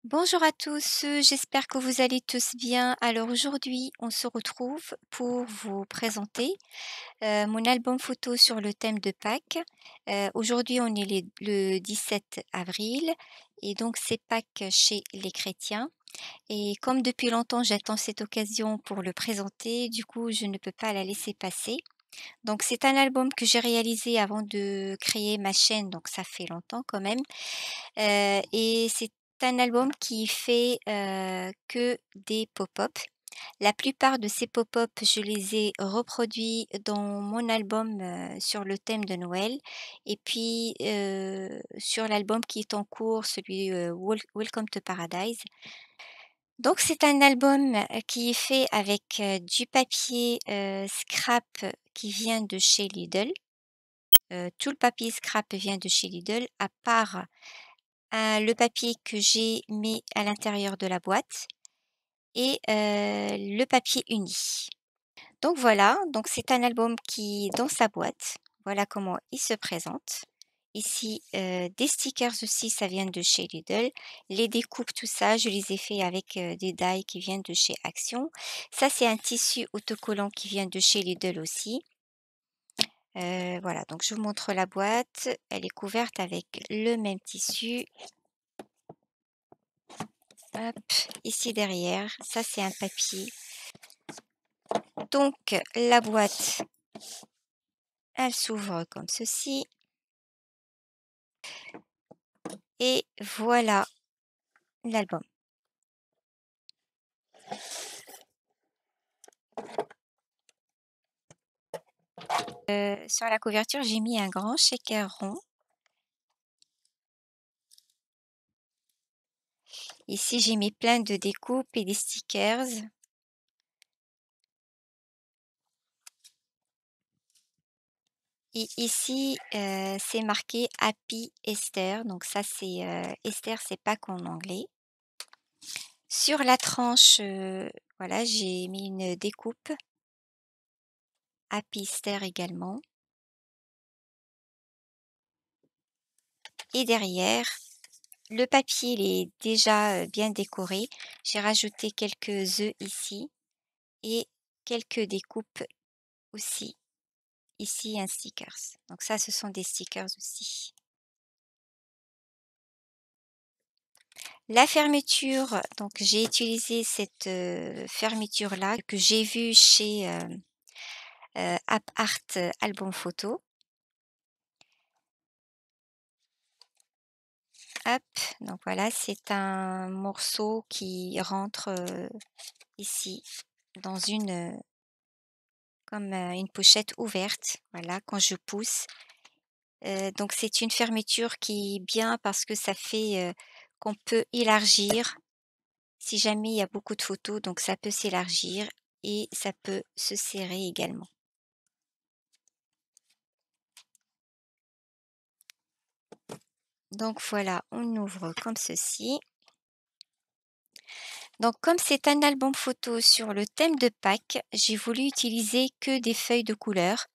Bonjour à tous, j'espère que vous allez tous bien. Alors aujourd'hui, on se retrouve pour vous présenter mon album photo sur le thème de Pâques. Aujourd'hui, on est le 17 avril et donc c'est Pâques chez les chrétiens. Et comme depuis longtemps, j'attends cette occasion pour le présenter, du coup, je ne peux pas la laisser passer. Donc c'est un album que j'ai réalisé avant de créer ma chaîne, donc ça fait longtemps quand même. Et c'est un album qui fait, que des pop-up. La plupart de ces pop-up, je les ai reproduits dans mon album, sur le thème de Noël et puis, sur l'album qui est en cours, celui, Welcome to Paradise. Donc c'est un album, qui est fait avec, du papier, scrap qui vient de chez Lidl. Tout le papier scrap vient de chez Lidl à part le papier que j'ai mis à l'intérieur de la boîte et le papier uni. Donc voilà, donc c'est un album qui est dans sa boîte. Voilà comment il se présente. Ici, des stickers aussi, ça vient de chez Lidl. Les découpes, tout ça, je les ai fait avec, des die qui viennent de chez Action. Ça, c'est un tissu autocollant qui vient de chez Lidl aussi. Voilà, donc je vous montre la boîte. Elle est couverte avec le même tissu. Hop, ici derrière, ça c'est un papier. Donc la boîte, elle s'ouvre comme ceci et voilà l'album. Sur la couverture, j'ai mis un grand shaker rond. Ici, j'ai mis plein de découpes et des stickers. Et ici, c'est marqué Happy Esther. Donc ça, c'est Esther, c'est Pâques en anglais. Sur la tranche, voilà, j'ai mis une découpe. Happy Esther également. Et derrière, le papier, il est déjà, bien décoré. J'ai rajouté quelques œufs ici et quelques découpes aussi. Ici, un stickers. Donc ça, ce sont des stickers aussi. La fermeture, donc j'ai utilisé cette, fermeture-là que j'ai vue chez, App Art Album Photo. Hop, donc voilà, c'est un morceau qui rentre, ici dans comme, une pochette ouverte, voilà, quand je pousse. Donc c'est une fermeture qui est bien parce que ça fait, qu'on peut élargir. Si jamais il y a beaucoup de photos, donc ça peut s'élargir et ça peut se serrer également. Donc voilà, on ouvre comme ceci. Donc comme c'est un album photo sur le thème de Pâques, j'ai voulu utiliser que des feuilles de couleur.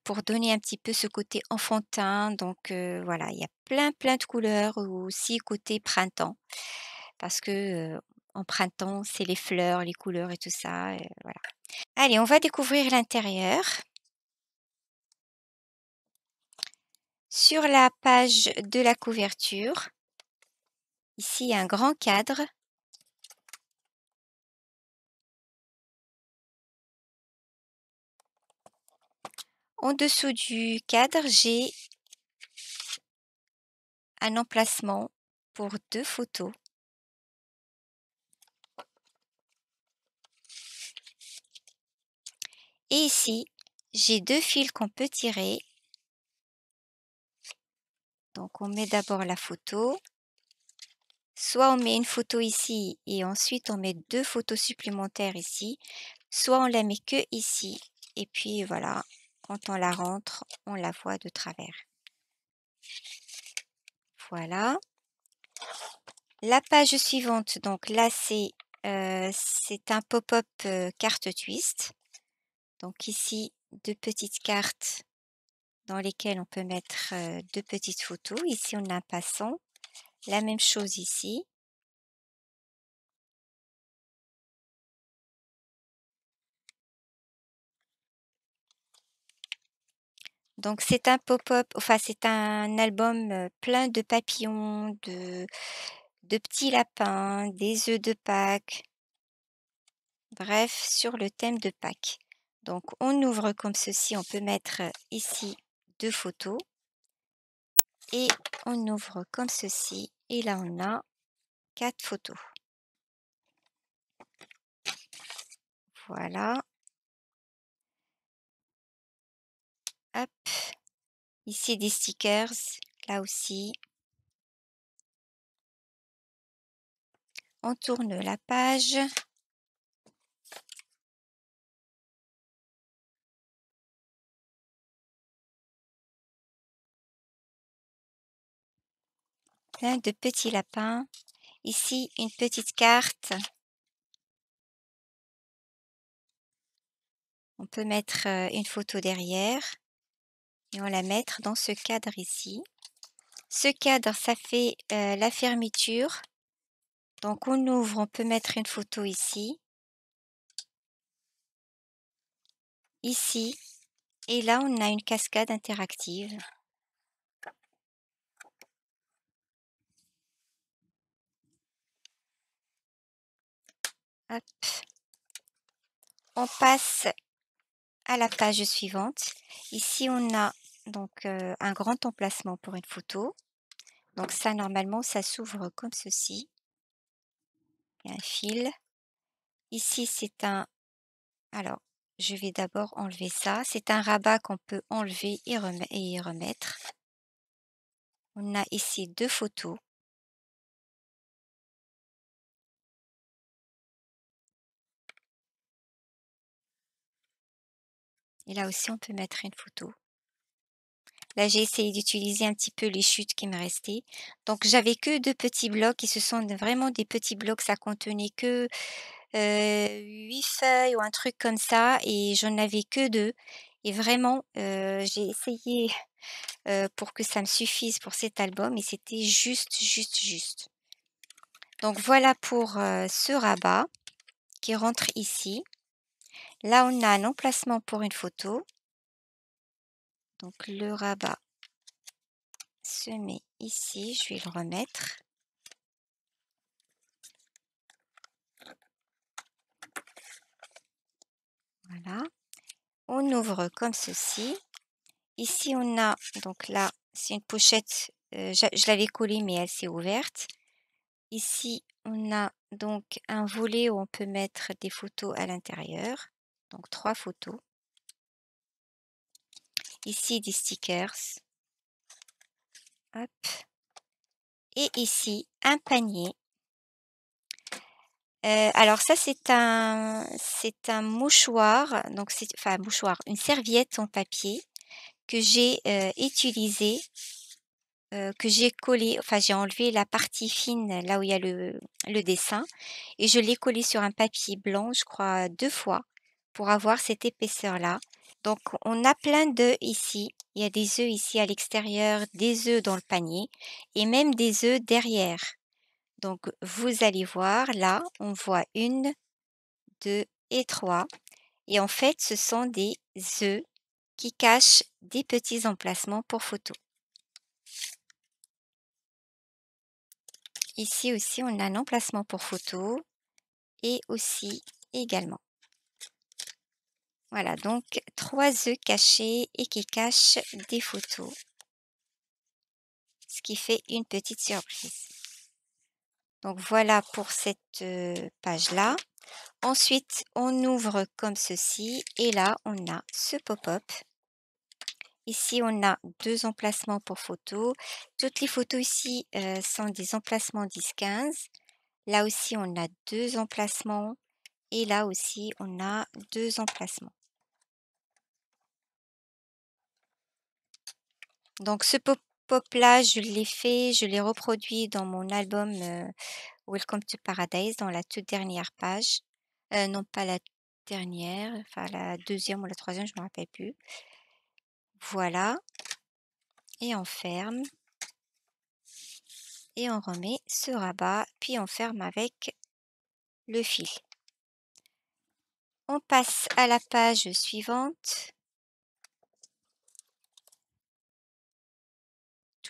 Pour donner un petit peu ce côté enfantin. Donc voilà, il y a plein de couleurs aussi côté printemps parce que, en printemps, c'est les fleurs, les couleurs et tout ça, voilà. Allez, on va découvrir l'intérieur. Sur la page de la couverture, ici, il y a un grand cadre. En dessous du cadre, j'ai un emplacement pour 2 photos. Et ici, j'ai 2 fils qu'on peut tirer. Donc on met d'abord la photo. Soit on met une photo ici et ensuite on met 2 photos supplémentaires ici, soit on la met que ici et puis voilà, quand on la rentre, on la voit de travers. Voilà. La page suivante, donc là c'est un pop-up, carte twist. Donc ici 2 petites cartes dans lesquelles on peut mettre, 2 petites photos. Ici on a un passant. La même chose ici. Donc c'est un pop-up, enfin c'est un album, plein de papillons, de petits lapins, des œufs de Pâques, bref, sur le thème de Pâques. Donc on ouvre comme ceci, on peut mettre ici 2 photos et on ouvre comme ceci et là on a 4 photos. Voilà, hop, ici des stickers, là aussi. On tourne la page. Plein de petits lapins. Ici, une petite carte. On peut mettre une photo derrière et on la mettre dans ce cadre ici. Ce cadre, ça fait la fermeture. Donc on ouvre, on peut mettre une photo ici, ici, et là on a une cascade interactive. Hop. On passe à la page suivante. Ici on a donc un grand emplacement pour une photo. Donc ça normalement ça s'ouvre comme ceci. Il y a un fil. Ici c'est un alors je vais d'abord enlever ça. C'est un rabat qu'on peut enlever et remettre. On a ici 2 photos. Et là aussi on peut mettre une photo. Là j'ai essayé d'utiliser un petit peu les chutes qui me restaient. Donc j'avais que 2 petits blocs et ce sont vraiment des petits blocs, ça contenait que 8 feuilles ou un truc comme ça et j'en avais que 2 et vraiment, j'ai essayé, pour que ça me suffise pour cet album et c'était juste. Donc voilà pour, ce rabat qui rentre ici. Là, on a un emplacement pour une photo. Donc le rabat se met ici, je vais le remettre. Voilà. On ouvre comme ceci. Ici, on a donc là, c'est une pochette, je l'avais collée mais elle s'est ouverte. Ici, on a donc un volet où on peut mettre des photos à l'intérieur, donc 3 photos. Ici, des stickers. Hop. Et ici, un panier. Alors ça, c'est un mouchoir, donc c'est enfin un mouchoir, une serviette en papier que j'ai, utilisée, que j'ai collée, enfin j'ai enlevé la partie fine là où il y a le dessin et je l'ai collé sur un papier blanc, je crois 2 fois pour avoir cette épaisseur-là. Donc on a plein d'œufs ici. Il y a des œufs ici à l'extérieur, des œufs dans le panier et même des œufs derrière. Donc vous allez voir là, on voit 1, 2 et 3 et en fait ce sont des œufs qui cachent des petits emplacements pour photos. Ici aussi on a un emplacement pour photos et aussi également. Voilà donc 3 œufs cachés et qui cachent des photos. Ce qui fait une petite surprise. Donc voilà pour cette, page-là. Ensuite, on ouvre comme ceci et là, on a ce pop-up. Ici, on a 2 emplacements pour photos. Toutes les photos ici, sont des emplacements 10-15. Là aussi, on a 2 emplacements et là aussi, on a 2 emplacements. Donc ce pop-up-là, je l'ai reproduit dans mon album, Welcome to Paradise dans la toute dernière page. Non pas la dernière, enfin la deuxième ou la troisième, je me rappelle plus. Voilà et on ferme et on remet ce rabat, puis on ferme avec le fil. On passe à la page suivante.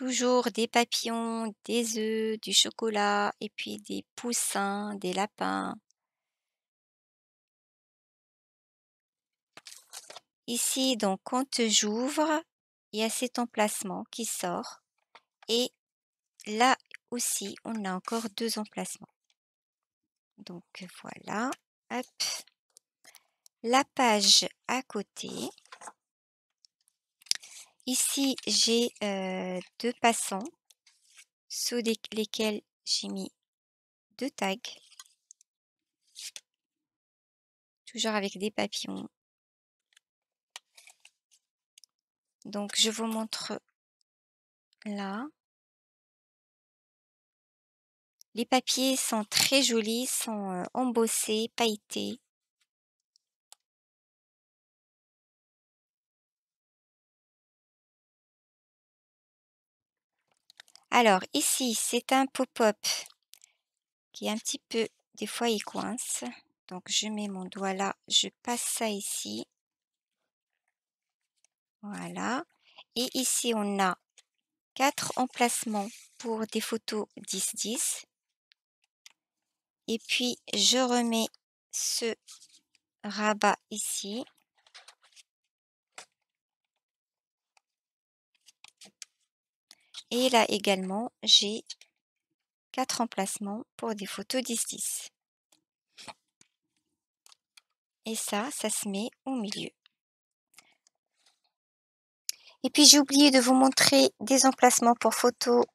Toujours des papillons, des œufs, du chocolat et puis des poussins, des lapins. Ici, donc, quand j'ouvre, il y a cet emplacement qui sort et là aussi, on a encore 2 emplacements. Donc voilà, hop. La page à côté. Ici, j'ai 2 passants sous lesquels j'ai mis 2 tags. Toujours avec des papillons. Donc je vous montre là. Les papiers sont très jolis, sont embossés, pailletés. Alors ici, c'est un pop-up qui est un petit peu, des fois il coince. Donc je mets mon doigt là, je passe ça ici. Voilà. Et ici, on a 4 emplacements pour des photos 10-10. Et puis, je remets ce rabat ici. Et là également, j'ai 4 emplacements pour des photos 10-10. Et ça se met au milieu. Et puis, j'ai oublié de vous montrer des emplacements pour photos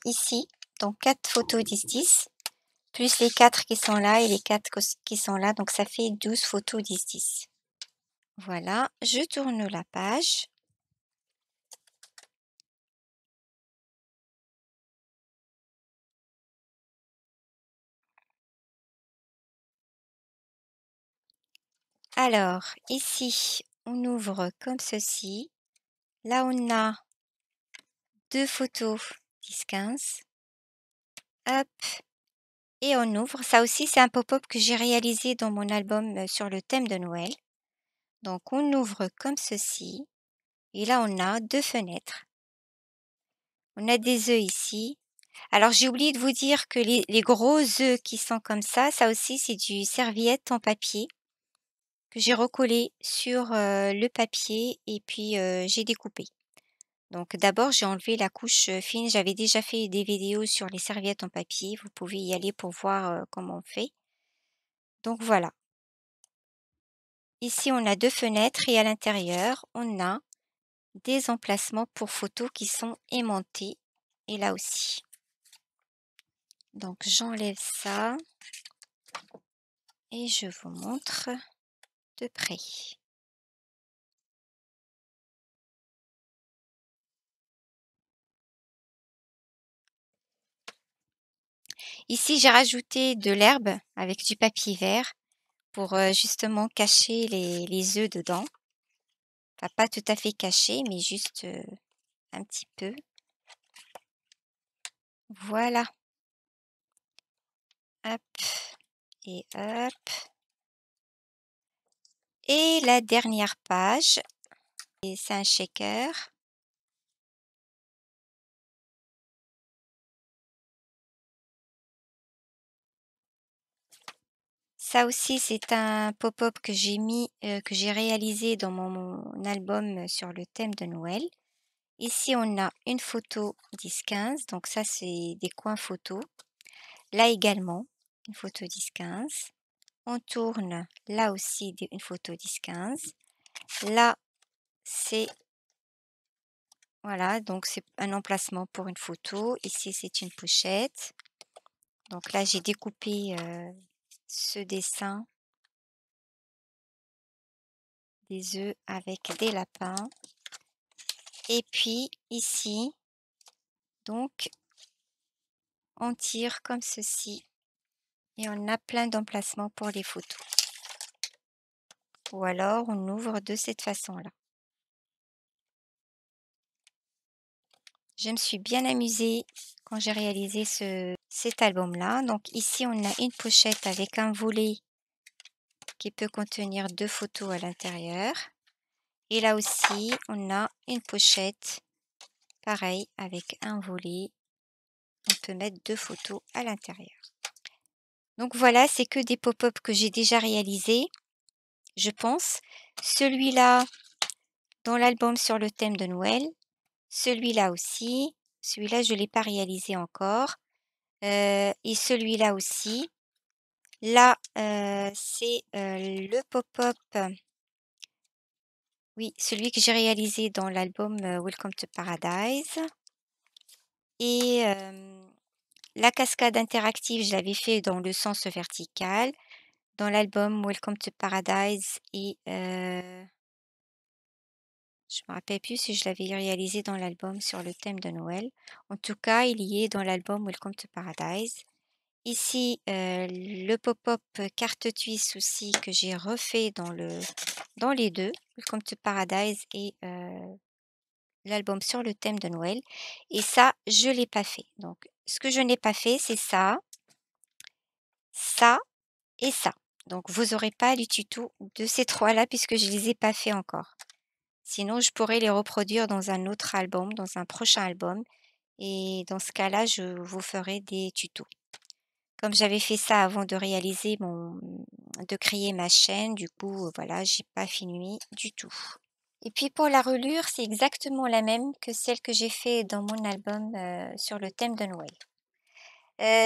ici. Donc, 4 photos 10-10, plus les 4 qui sont là et les 4 qui sont là. Donc, ça fait 12 photos 10-10. Voilà, je tourne la page. Alors, ici, on ouvre comme ceci. Là, on a 2 photos 10-15. Hop, et on ouvre. Ça aussi, c'est un pop-up que j'ai réalisé dans mon album sur le thème de Noël. Donc, on ouvre comme ceci. Et là, on a 2 fenêtres. On a des œufs ici. Alors, j'ai oublié de vous dire que les gros œufs qui sont comme ça aussi, c'est du serviette en papier que j'ai recollé sur le papier et puis j'ai découpé. Donc d'abord, j'ai enlevé la couche fine. J'avais déjà fait des vidéos sur les serviettes en papier. Vous pouvez y aller pour voir comment on fait. Donc voilà. Ici, on a 2 fenêtres et à l'intérieur, on a des emplacements pour photos qui sont aimantés. Et là aussi. Donc j'enlève ça et je vous montre de près. Ici, j'ai rajouté de l'herbe avec du papier vert pour justement cacher les œufs dedans. Enfin, pas tout à fait cacher, mais juste un petit peu. Voilà. Hop et hop. Et la dernière page, et c'est un shaker. Ça aussi, c'est un pop-up que j'ai mis, que j'ai réalisé dans mon album sur le thème de Noël. Ici, on a une photo 10-15, donc ça, c'est des coins photos. Là également, une photo 10-15. On tourne là aussi une photo 10-15. Là, c'est voilà, donc c'est un emplacement pour une photo. Ici, c'est une pochette. Donc là, j'ai découpé ce dessin des œufs avec des lapins. Et puis ici, donc, on tire comme ceci et on a plein d'emplacements pour les photos. Ou alors, on ouvre de cette façon-là. Je me suis bien amusée quand j'ai réalisé cet album-là. Donc ici, on a une pochette avec un volet qui peut contenir 2 photos à l'intérieur. Et là aussi, on a une pochette pareil avec un volet, on peut mettre 2 photos à l'intérieur. Donc voilà, c'est que des pop-up que j'ai déjà réalisés, je pense. Celui-là dans l'album sur le thème de Noël, celui-là aussi, celui-là je ne l'ai pas réalisé encore, et celui-là aussi. Là, c'est, le pop-up, oui, celui que j'ai réalisé dans l'album, Welcome to Paradise et la cascade interactive, je l'avais fait dans le sens vertical, dans l'album Welcome to Paradise et je me rappelle plus si je l'avais réalisé dans l'album sur le thème de Noël. En tout cas, il y est dans l'album Welcome to Paradise. Ici, le pop-up carte twist aussi que j'ai refait dans les 2, Welcome to Paradise et l'album sur le thème de Noël et ça, je l'ai pas fait. Donc ce que je n'ai pas fait, c'est ça, ça et ça. Donc vous aurez pas les tutos de ces 3 là puisque je les ai pas fait encore. Sinon, je pourrais les reproduire dans un autre album, dans un prochain album et dans ce cas-là, je vous ferai des tutos. Comme j'avais fait ça avant de créer ma chaîne, du coup, voilà, j'ai pas fini du tout. Et puis pour la reliure, c'est exactement la même que celle que j'ai fait dans mon album, sur le thème de Noël.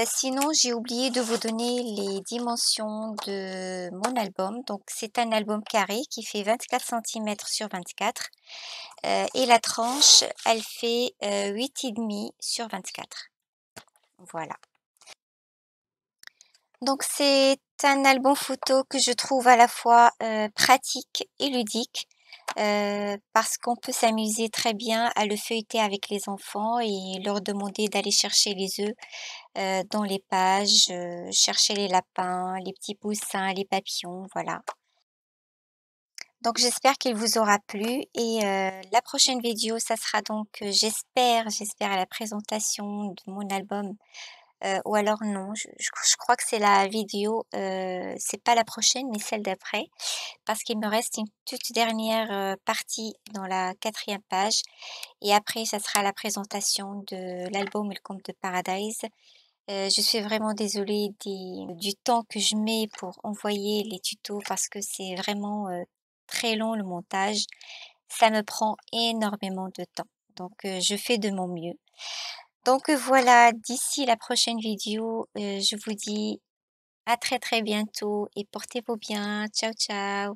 Sinon, j'ai oublié de vous donner les dimensions de mon album. Donc c'est un album carré qui fait 24 centimètres sur 24, et la tranche, elle fait, 8,5 sur 24. Voilà. Donc c'est un album photo que je trouve à la fois, pratique et ludique, parce qu'on peut s'amuser très bien à le feuilleter avec les enfants et leur demander d'aller chercher les œufs, dans les pages, chercher les lapins, les petits poussins, les papillons, voilà. Donc j'espère qu'il vous aura plu et la prochaine vidéo, ça sera donc, j'espère la présentation de mon album. Ou alors non, je crois que c'est la vidéo, c'est pas la prochaine, mais celle d'après, parce qu'il me reste une toute dernière, partie dans la 4e page et après ça sera la présentation de l'album Welcome to Paradise. Je suis vraiment désolée du temps que je mets pour envoyer les tutos parce que c'est vraiment, très long le montage. Ça me prend énormément de temps, donc je fais de mon mieux. Donc voilà, d'ici la prochaine vidéo, je vous dis à très, très bientôt et portez-vous bien. Ciao, ciao.